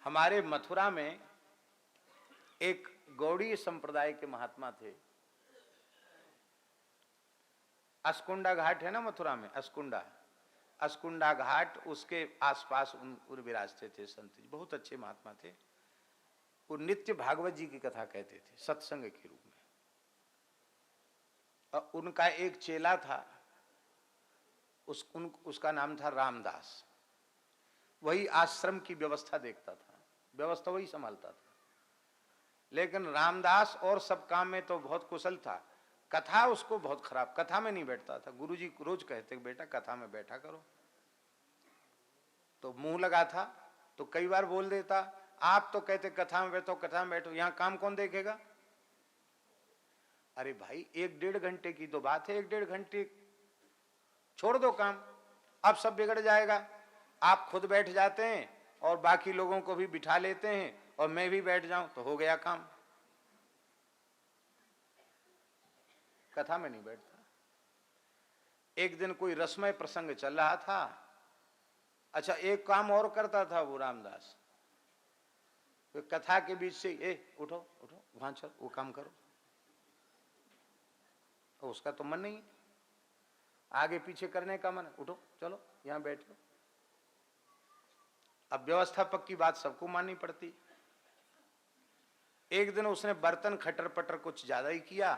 हमारे मथुरा में एक गौड़ीय संप्रदाय के महात्मा थे। अस्कुंडा घाट है ना मथुरा में, अस्कुंडा घाट, उसके आसपास उन विराजते थे संत जी, बहुत अच्छे महात्मा थे। वो नित्य भागवत जी की कथा कहते थे सत्संग के रूप में। और उनका एक चेला था, उसका नाम था रामदास। वही आश्रम की व्यवस्था देखता था, व्यवस्था वही संभालता था। लेकिन रामदास और सब काम में तो बहुत कुशल था, कथा उसको बहुत खराब, कथा में नहीं बैठता था। गुरुजी रोज कहते बेटा कथा में बैठा करो, तो मुंह लगा था तो कई बार बोल देता, आप तो कहते कथा में बैठो कथा में बैठो, यहां काम कौन देखेगा। अरे भाई 1-1.5 घंटे की तो बात है, 1-1.5 घंटे छोड़ दो काम, अब सब बिगड़ जाएगा। आप खुद बैठ जाते हैं और बाकी लोगों को भी बिठा लेते हैं और मैं भी बैठ जाऊं तो हो गया काम। कथा में नहीं बैठता। एक दिन कोई रसमय प्रसंग चल रहा था। अच्छा, एक काम और करता था वो रामदास, तो कथा के बीच से उठो उठो वहां चल वो काम करो, तो उसका तो मन नहीं, आगे पीछे करने का मन, उठो चलो यहां बैठो। अब व्यवस्थापक की बात सबको माननी पड़ती। एक दिन उसने बर्तन खटर पटर कुछ ज्यादा ही किया,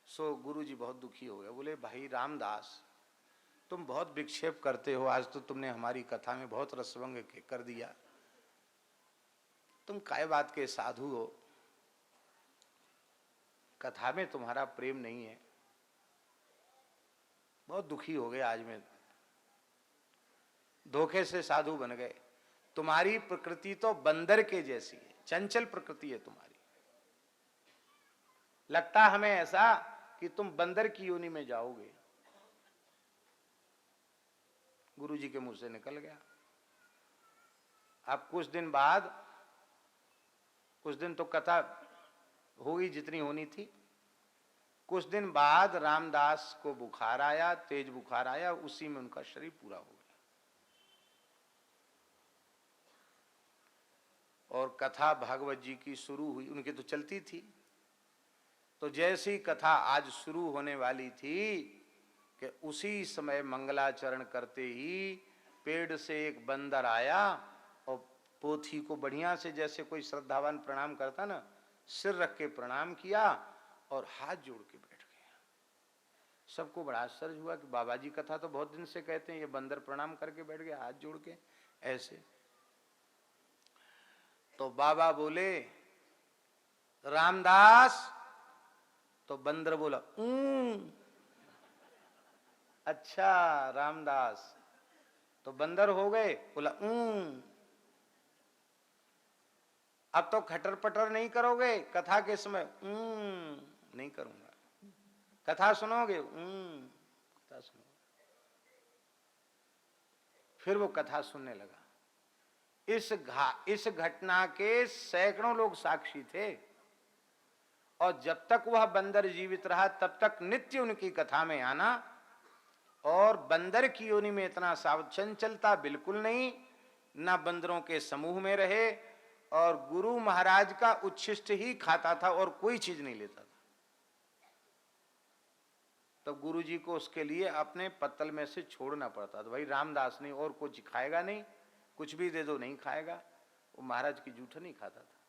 सो गुरुजी बहुत दुखी हो गए। बोले भाई रामदास, तुम बहुत विक्षेप करते हो, आज तो तुमने हमारी कथा में बहुत रसभंग कर दिया, तुम काय बात के साधु हो, कथा में तुम्हारा प्रेम नहीं है। बहुत दुखी हो गए, आज में धोखे से साधु बन गए। तुम्हारी प्रकृति तो बंदर के जैसी है, चंचल प्रकृति है तुम्हारी, लगता हमें ऐसा कि तुम बंदर की योनि में जाओगे। गुरुजी के मुंह से निकल गया। अब कुछ दिन बाद, कुछ दिन तो कथा हुई जितनी होनी थी, कुछ दिन बाद रामदास को बुखार आया, तेज बुखार आया, उसी में उनका शरीर पूरा हो गया। और कथा भागवत जी की शुरू हुई, उनकी तो चलती थी, तो जैसी कथा आज शुरू होने वाली थी कि उसी समय मंगलाचरण करते ही पेड़ से एक बंदर आया और पोथी को बढ़िया से, जैसे कोई श्रद्धावान प्रणाम करता ना, सिर रख के प्रणाम किया और हाथ जोड़ के बैठ गया। सबको बड़ा आश्चर्य हुआ कि बाबा जी कथा तो बहुत दिन से कहते हैं, ये बंदर प्रणाम करके बैठ गया हाथ जोड़ के ऐसे। तो बाबा बोले रामदास, तो बंदर बोला अच्छा रामदास, तो बंदर हो गए, बोला अब तो खटर पटर नहीं करोगे कथा के समय, नहीं करूंगा, कथा सुनोगे, कथा सुनोगे। फिर वो कथा सुनने लगा। इस घटना के सैकड़ों लोग साक्षी थे, और जब तक वह बंदर जीवित रहा तब तक नित्य उनकी कथा में आना। और बंदर की योनि में इतना चंचलता बिल्कुल नहीं, ना बंदरों के समूह में रहे, और गुरु महाराज का उच्छिष्ट ही खाता था और कोई चीज नहीं लेता था। तो गुरु जी को उसके लिए अपने पत्तल में से छोड़ना पड़ता था। भाई रामदास नहीं और कुछ खाएगा नहीं, कुछ भी दे दो नहीं खाएगा। वो महाराज की जूठन नहीं खाता था।